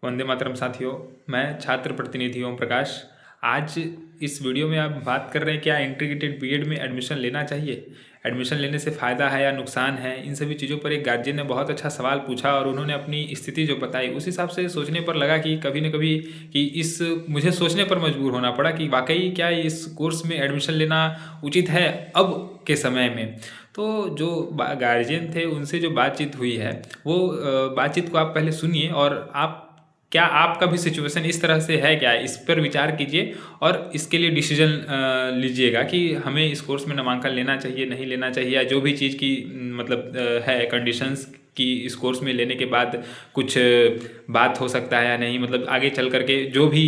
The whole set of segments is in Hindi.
वंदे मातरम साथियों। मैं छात्र प्रतिनिधि ओम प्रकाश। आज इस वीडियो में आप बात कर रहे हैं क्या इंटीग्रेटेड बीएड में एडमिशन लेना चाहिए, एडमिशन लेने से फ़ायदा है या नुकसान है। इन सभी चीज़ों पर एक गार्जियन ने बहुत अच्छा सवाल पूछा और उन्होंने अपनी स्थिति जो बताई उस हिसाब से सोचने पर लगा कि कभी न कभी मुझे सोचने पर मजबूर होना पड़ा कि वाकई क्या इस कोर्स में एडमिशन लेना उचित है अब के समय में। तो जो गार्जियन थे उनसे जो बातचीत हुई है वो बातचीत को आप पहले सुनिए और आप क्या आपका भी सिचुएशन इस तरह से है क्या, इस पर विचार कीजिए और इसके लिए डिसीजन लीजिएगा कि हमें इस कोर्स में नामांकन लेना चाहिए नहीं लेना चाहिए, या जो भी चीज़ की मतलब है कंडीशंस कि इस कोर्स में लेने के बाद कुछ बात हो सकता है या नहीं, मतलब आगे चल करके जो भी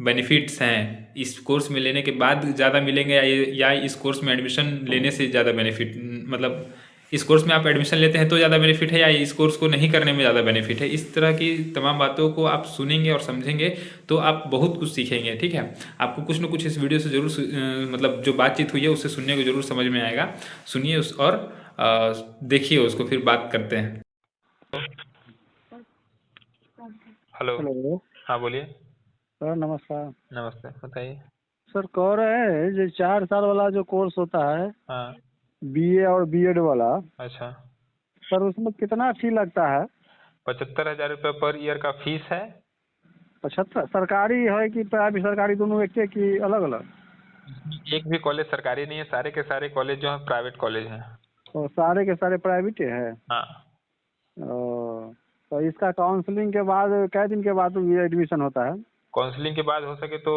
बेनिफिट्स हैं इस कोर्स में लेने के बाद ज़्यादा मिलेंगे या इस कोर्स में एडमिशन लेने से ज़्यादा बेनिफिट, मतलब इस कोर्स में आप एडमिशन लेते हैं तो ज़्यादा बेनिफिट है या इस कोर्स को नहीं करने में ज़्यादा बेनिफिट है। इस तरह की तमाम बातों को आप सुनेंगे और समझेंगे तो आप बहुत कुछ सीखेंगे। ठीक है, आपको कुछ न कुछ इस वीडियो से ज़रूर मतलब जो बातचीत हुई है उससे सुनने को ज़रूर समझ में आएगा। सुनिए उस और देखिए उसको, फिर बात करते हैं। हेलो। हेलो हाँ बोलिए। सर, नमस्कार। नमस्ते, बताइए। सर, कह रहे हैं जो 4 साल वाला जो कोर्स होता है, हाँ। बीए और बीएड वाला, अच्छा। सर उसमें कितना फी लगता है? 75,000 रुपये पर ईयर का फीस है। 75? सरकारी है कि प्राइवेट? सरकारी दोनों एक कि अलग अलग? एक भी कॉलेज सरकारी नहीं है, सारे के सारे कॉलेज जो हैं प्राइवेट कॉलेज हैं। और सारे के सारे प्राइवेट है? हाँ। तो इसका काउंसलिंग के बाद कै दिन के बाद ये एडमिशन होता है? काउंसलिंग के बाद हो सके तो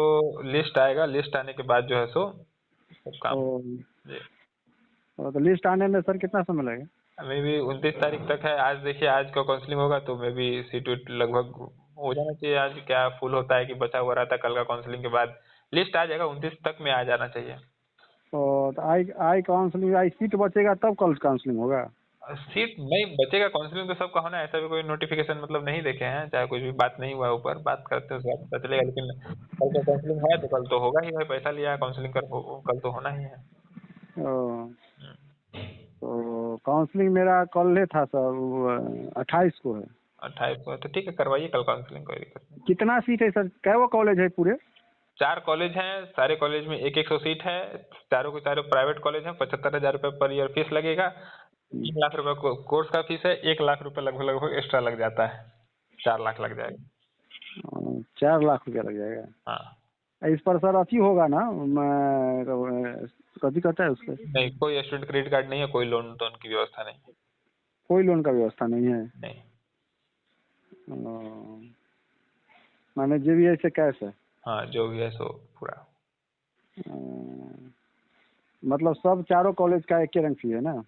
लिस्ट आएगा, लिस्ट आने के बाद जो है सो सब काम। तो, जी। तो लिस्ट आने में सर कितना समय लगेगा? मे भी 29 तारीख तक है। आज देखिए, आज का काउंसलिंग होगा तो मे भी सीट वीट लगभग हो जाना चाहिए। आज क्या फुल होता है कि बचा हुआ रहता है, कल का काउंसलिंग के बाद लिस्ट आ जाएगा, 29 तक में आ जाना चाहिए। तो आई आई काउंसलिंग, आई सीट बचेगा तब कल काउंसलिंग होगा? सीट नहीं बचेगा, काउंसलिंग तो सबका होना है, ऐसा भी कोई नोटिफिकेशन मतलब नहीं देखे हैं, चाहे कुछ भी बात नहीं हुआ है, ऊपर बात करते हैं उसके बाद पता चलेगा। लेकिन कल का काउंसलिंग है तो कल तो होगा ही भाई, पैसा लिया है काउंसलिंग कर, कल तो होना ही है। ओ, हम्म। तो काउंसलिंग मेरा कल ही था सर, 28 को है। 28 को है तो ठीक है, करवाइए कल काउंसलिंग, कोई दिक्कत नहीं। कितना सीट है सर? कै वो कॉलेज है पूरे? 4 कॉलेज हैं, सारे कॉलेज में एक 100 सीट है। चारों के चारों प्राइवेट कॉलेज हैं। 75,000 रुपये पर ईयर फीस लगेगा। 1 लाख रुपये कोर्स का फीस है। 1 लाख रुपये लगभग लगभग एक्स्ट्रा लग जाता है। 4 लाख लग जाएगा। 4 लाख रुपया लग जाएगा? हाँ। इस पर सर अथी होगा ना, कथी कहता है उसको? नहीं, कोई स्टूडेंट क्रेडिट कार्ड नहीं है, कोई लोन टोन की व्यवस्था नहीं है। कोई लोन का व्यवस्था नहीं है? नहीं। अ, माने जो भी है ऐसे कैश है? हाँ, जो भी है सो पूरा। अ, मतलब सब चारों कॉलेज का एक ही रंग फी है ना?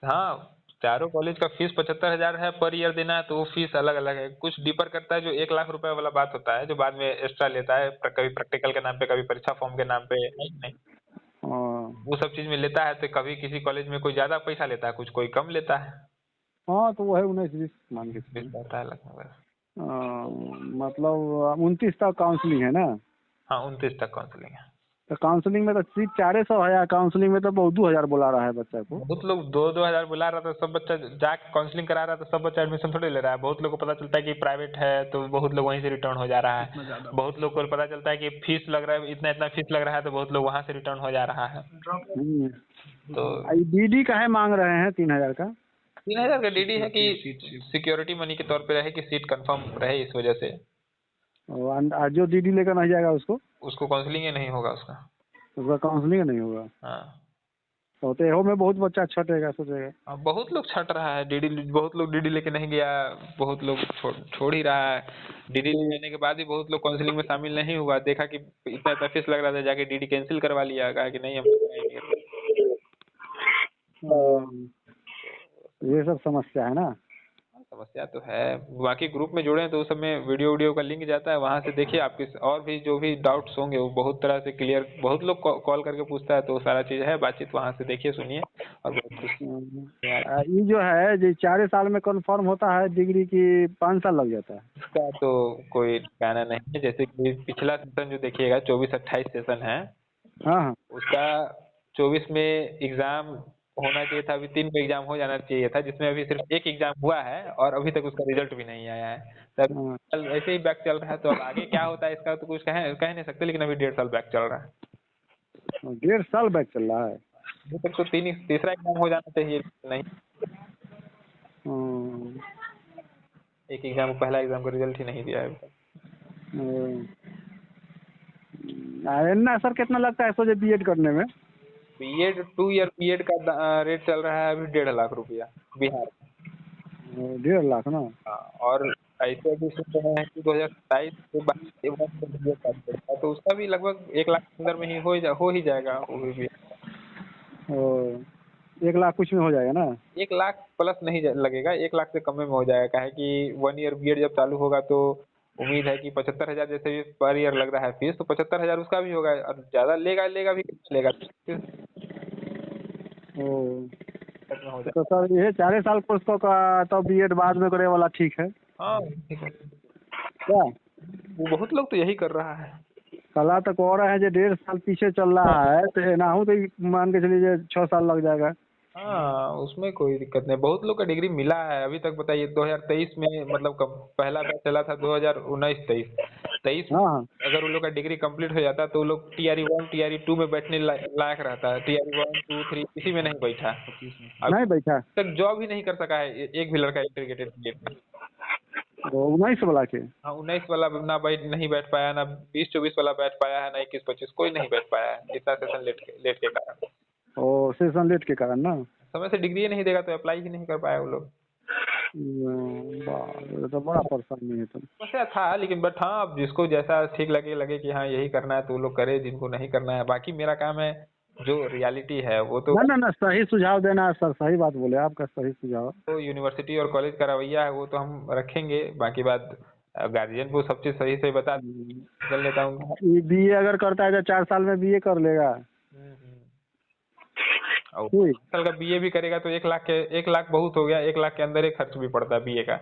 हाँ, चारों कॉलेज का फीस 75,000 है, पर ईयर देना है, तो वो फीस अलग अलग है। कुछ डिफर करता है, जो 1 लाख रुपए वाला बात होता है जो बाद में एक्स्ट्रा लेता है, कभी प्रैक्टिकल के नाम पे, कभी परीक्षा फॉर्म के नाम पे। नहीं नहीं, अ, वो सब चीज में लेता है। तो कभी किसी कॉलेज में कोई ज्यादा पैसा लेता है, कुछ कोई कम लेता है। हाँ, तो वो है 19-20 मान के फीस चलिए। रहता है लगभग बस। मतलब 29 तक काउंसलिंग है ना? हाँ, 29 तक काउंसलिंग है। तो काउंसलिंग में तो सीट 400 है, या काउंसलिंग में तो बहुत 2,000 बुला रहा है बच्चा को? बहुत लोग 2-2 हजार बुला रहा था, सब बच्चा जाके काउंसलिंग करा रहा था, सब बच्चा एडमिशन थोड़ी ले रहा है। बहुत लोग को पता चलता है कि प्राइवेट है तो बहुत लोग वहीं से रिटर्न हो जा रहा है। बहुत लोग को पता चलता है कि फीस लग रहा है, इतना इतना फीस लग रहा है, तो बहुत लोग वहां से रिटर्न हो जा रहा है। हम्म। तो डीडी का है मांग रहे हैं 3,000 का? 3,000 का डीडी है कि सिक्योरिटी मनी के तौर पे रहे कि सीट कंफर्म रहे, इस वजह से। और जो डीडी लेकर नहीं जाएगा उसको? उसको काउंसलिंग ही नहीं होगा उसका। उसका काउंसलिंग नहीं होगा? हाँ। तो एहो में बहुत बच्चा छटेगा, सोचेगा। अब बहुत लोग छट रहा है डीडी, बहुत लोग डीडी लेके नहीं गया। बहुत लोग छोड़ ही रहा है। डीडी ले लेने के बाद भी बहुत लोग काउंसलिंग में शामिल नहीं हुआ, देखा कि इतना इतना फीस लग रहा था, जाके डीडी कैंसिल करवा लिया, कहा कि नहीं हम कराएंगे। अम, ये सब समस्या है ना? समस्या तो है। बाकी ग्रुप में जुड़े हैं तो उस सब में वीडियो वीडियो का लिंक जाता है, वहां से देखिए। आपके और भी जो भी डाउट्स होंगे वो बहुत तरह से क्लियर, बहुत लोग कॉल करके पूछता है, तो सारा चीज है, बातचीत वहां से देखिए सुनिए और बहुत कुछ यार। ये जो है जो 4 साल में कन्फर्म होता है डिग्री की 5 साल लग जाता है? इसका तो कोई कहना नहीं है। जैसे कि पिछला सेशन जो देखिएगा, 24-28 सेशन है, हाँ हाँ। उसका 24 में एग्जाम होना चाहिए था, अभी 3 एग्जाम हो जाना चाहिए था, जिसमें अभी सिर्फ एक एग्जाम हुआ है और अभी तक उसका रिजल्ट भी नहीं आया है। तब हाँ, कल ऐसे ही बैक चल रहा है, तो अब आगे क्या होता है इसका तो कुछ कह नहीं सकते, लेकिन अभी 1.5 साल बैक चल रहा है। 1.5 साल बैक चल रहा है। अभी तक तो तीसरा एग्जाम हो जाना चाहिए, नहीं। हम्म, एक एग्जाम, पहला एग्जाम का रिजल्ट ही नहीं दिया है अभी तक। ना सर कितना लगता है सोचे बीएड करने में? बीएड 2 ईयर बीएड का रेट चल रहा है अभी 1.5 लाख रुपया बिहार में। 1.5 लाख ना? हाँ, और ऐसे भी सुन रहे हैं कि 2027 के बाद BEd चालू होगा, तो उसका भी लगभग 1 लाख के अंदर में ही हो ही जाएगा वो भी। ओ, 1 लाख कुछ में हो जाएगा ना? 1 लाख प्लस नहीं लगेगा, 1 लाख से कम में हो जाएगा। काहे कि 1 ईयर बीएड जब चालू होगा तो उम्मीद है कि 75,000 जैसे भी पर ईयर लग रहा है फीस, तो 75,000 उसका भी होगा, और ज्यादा लेगा भी कितना लेगा, ओ, तक में हो तो जाएगा। सर ये 4 साल कोर्स तो बीएड बाद में करे वाला ठीक है हाँ ठीक है। क्या? वो बहुत लोग तो यही कर रहा है। कला तक और है जो 1.5 साल पीछे चल रहा है, तो ना हो तो मान के चलिए 6 साल लग जाएगा। हाँ, उसमें कोई दिक्कत नहीं, बहुत लोग का डिग्री मिला है अभी तक। बताइए 2023 में, मतलब कब पहला बैच चला था, 2019-23 23 में हाँ हाँ, अगर उन लोग का डिग्री कंप्लीट हो जाता तो वो लोग TRE 1 TRE 2 में बैठने लायक रहता है। TRE 1 2 3 किसी में नहीं बैठा, नहीं अभी बैठा। तक जॉब ही नहीं कर सका है एक भी लड़का इंटीग्रेटेड बीएड में। वो 19 वाला के? हाँ, 19 वाला ना नहीं बैठ पाया, ना 20-24 वाला बैठ पाया है, ना 21-25, कोई नहीं बैठ पाया है, इतना सेशन लेट के कारण। ओ, सेशन लेट के कारण ना? समय से डिग्री नहीं देगा तो अप्लाई ही नहीं कर पाया वो लोग। ये तो बड़ा परेशानी है तो। समस्या था, लेकिन बट हाँ, अब जिसको जैसा ठीक लगे कि हाँ यही करना है तो वो लोग करे, जिनको नहीं करना है, बाकी मेरा काम है जो रियलिटी है वो तो। ना ना ना, सही सुझाव देना है सर, सही बात बोले, आपका सही सुझाव। यूनिवर्सिटी और कॉलेज का रवैया है वो तो हम रखेंगे, बाकी बात गार्जियन को सब चीज सही सही बता चल लेता हूँ। ये बीए अगर करता है तो 4 साल में बीए कर लेगा। और ठीक। 5 साल का बीए भी करेगा तो 1 लाख बहुत हो गया, 1 लाख के अंदर ही खर्च भी पड़ता है बीए का।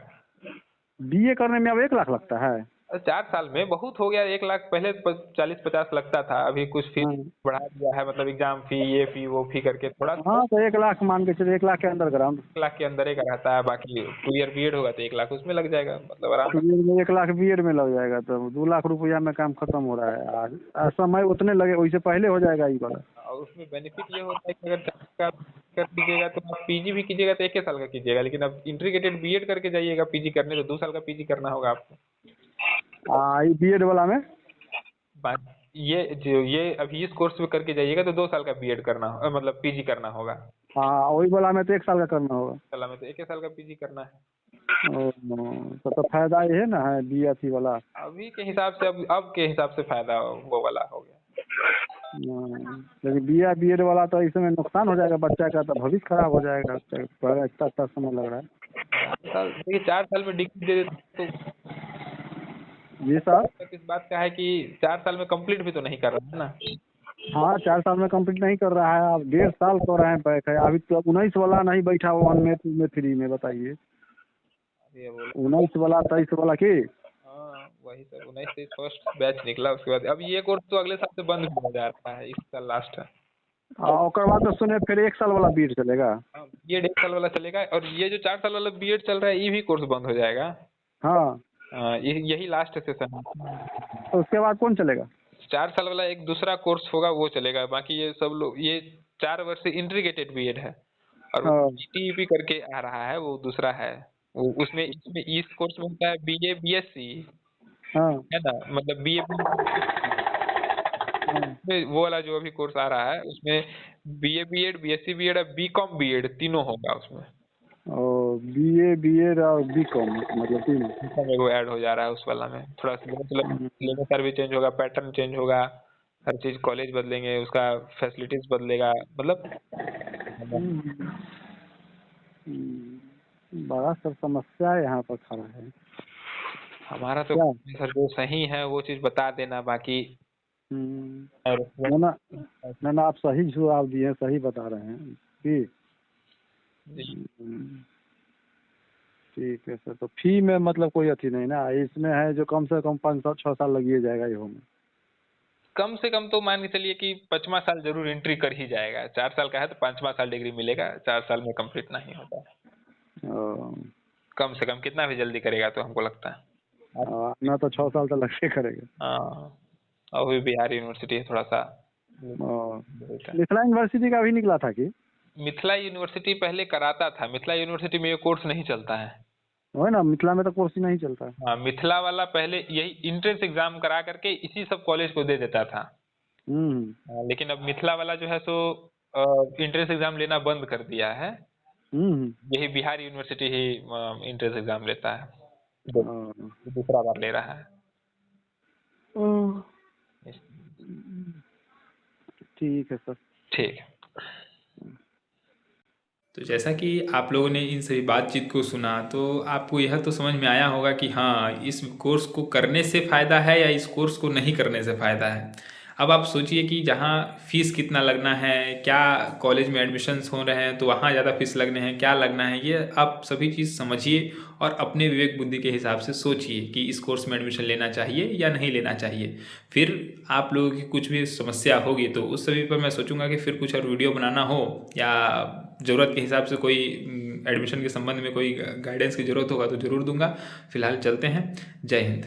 बीए करने में अब 1 लाख लगता है? 4 साल में बहुत हो गया 1 लाख, पहले 40-50 लगता था, अभी कुछ फीस हाँ बढ़ा दिया है, मतलब एग्जाम फी, ये फी वो फी करके थोड़ा सा हाँ, तो 1 लाख मान के चलिए, 1 लाख के अंडर ग्राउंड। 1 लाख के अंदर ही का रहता है। बाकी 2 ईयर बीएड होगा तो 1 लाख उसमें लग जाएगा, मतलब आराम तो से। ये में 1 लाख बीएड में लग जाएगा, तो 2 लाख रुपया में काम खत्म हो रहा है आज समय उतने लगे, वैसे पहले हो जाएगा ये वाला। और उसमें बेनिफिट ये होता है कि अगर 4 साल का कर दीजिएगा तो आप पीजी भी कीजिएगा तो 1 साल का कीजिएगा, लेकिन अब इंटीग्रेटेड बीएड करके जाइएगा पीजी करने तो 2 साल का पीजी करना होगा आपको। ये बीएड वाला में? ये अभी इस कोर्स में करके जाइएगा तो 2 साल का बीएड करना मतलब पीजी करना होगा। हाँ, वही वाला में तो 1 साल का करना होगा। साल में तो 1 साल का पीजी करना है। ओ, तो फायदा ये है ना, है बी एस सी वाला। अभी के हिसाब से, अब के हिसाब से फायदा वो वाला हो गया। लेकिन बी एड वाला तो इसमें नुकसान हो जाएगा बच्चा का, तो भविष्य खराब हो जाएगा, इतना समय लग रहा है। 4 साल देखिए, 4 साल में डिग्री दे देते तो जी सर। इस बात का है कि 4 साल में कंप्लीट भी तो नहीं कर रहा है ना। हाँ, 4 साल में कंप्लीट नहीं कर रहा है, आप 1.5 साल कर रहे हैं बैक है, अभी तो 19 वाला नहीं बैठा 1 में 2 में 3 में, बताइए। ये बोला। 19 वाला 23 वाला की? हाँ वही सब, 19 से फर्स्ट बैच निकला, उसके बाद अब ये कोर्स तो अगले साल से बंद भी हो जा रहा है, इस साल लास्ट है। और बाद तो सुने फिर 1 साल वाला बीएड चलेगा। हाँ, बीएड 1 साल वाला चलेगा, और ये जो 4 साल वाला बीएड चल रहा है ये भी कोर्स बंद हो जाएगा। हाँ, यही लास्ट सेशन है। तो उसके बाद कौन चलेगा? 4 साल वाला एक दूसरा कोर्स होगा वो चलेगा, बाकी ये सब लोग, ये 4 वर्ष से इंटीग्रेटेड बीएड है, और हाँ टीईपी करके आ रहा है वो दूसरा है। वो उसमें इसमें इस कोर्स में होता है बीए बीएससी, हाँ है ना, मतलब बीए हाँ। वो वाला जो अभी कोर्स आ रहा है उसमें बीए बीएड बीएससी बीएड और बीकॉम बीएड तीनों होगा उसमें। और बीए बीएड और बीकॉम मतलब तीनों? बीकॉम में वो ऐड हो जा रहा है उस वाला में, थोड़ा सिलेबस भी चेंज होगा, पैटर्न चेंज होगा, हर चीज कॉलेज बदलेंगे, उसका फैसिलिटीज बदलेगा, मतलब बड़ा सर समस्या यहाँ पर खड़ा है। हमारा तो क्या? सर जो सही है वो चीज बता देना, बाकी और ना ना ना ना, आप सही जवाब दिए, सही बता रहे हैं कि ठीक है सर। तो फी में मतलब कोई अथी नहीं ना इसमें है, जो कम से कम 5 6 साल लगिए जाएगा इहो में? कम से कम तो मान के चलिए कि 5वां साल जरूर एंट्री कर ही जाएगा। 4 साल का है तो 5वां साल डिग्री मिलेगा, 4 साल में कंप्लीट नहीं होता है। ओ, कम से कम कितना भी जल्दी करेगा तो हमको लगता है। ना तो 6 साल तो लगते करेगा। हाँ, और भी बिहार यूनिवर्सिटी है थोड़ा सा। मिथिला यूनिवर्सिटी का भी निकला था कि? मिथिला यूनिवर्सिटी पहले कराता था, मिथिला यूनिवर्सिटी में ये कोर्स नहीं चलता है। है ना, मिथिला में तो कोर्स ही नहीं चलता है। हाँ, मिथिला वाला पहले यही एंट्रेंस एग्जाम करा करके इसी सब कॉलेज को दे देता था। लेकिन अब मिथिला वाला जो है सो एंट्रेंस एग्जाम लेना बंद कर दिया है। यही बिहार यूनिवर्सिटी ही एंट्रेंस एग्जाम लेता है, दूसरा बार ले रहा है। ठीक है सर। ठीक है। तो जैसा कि आप लोगों ने इन सभी बातचीत को सुना तो आपको यह तो समझ में आया होगा कि हाँ, इस कोर्स को करने से फ़ायदा है या इस कोर्स को नहीं करने से फ़ायदा है। अब आप सोचिए कि जहाँ फ़ीस कितना लगना है, क्या कॉलेज में एडमिशन्स हो रहे हैं तो वहाँ ज़्यादा फीस लगने हैं, क्या लगना है, ये आप सभी चीज़ समझिए और अपने विवेक बुद्धि के हिसाब से सोचिए कि इस कोर्स में एडमिशन लेना चाहिए या नहीं लेना चाहिए। फिर आप लोगों की कुछ भी समस्या होगी तो उस सभी पर मैं सोचूंगा कि फिर कुछ और वीडियो बनाना हो या ज़रूरत के हिसाब से कोई एडमिशन के संबंध में कोई गाइडेंस की ज़रूरत होगा तो ज़रूर दूंगा। फिलहाल चलते हैं। जय हिंद।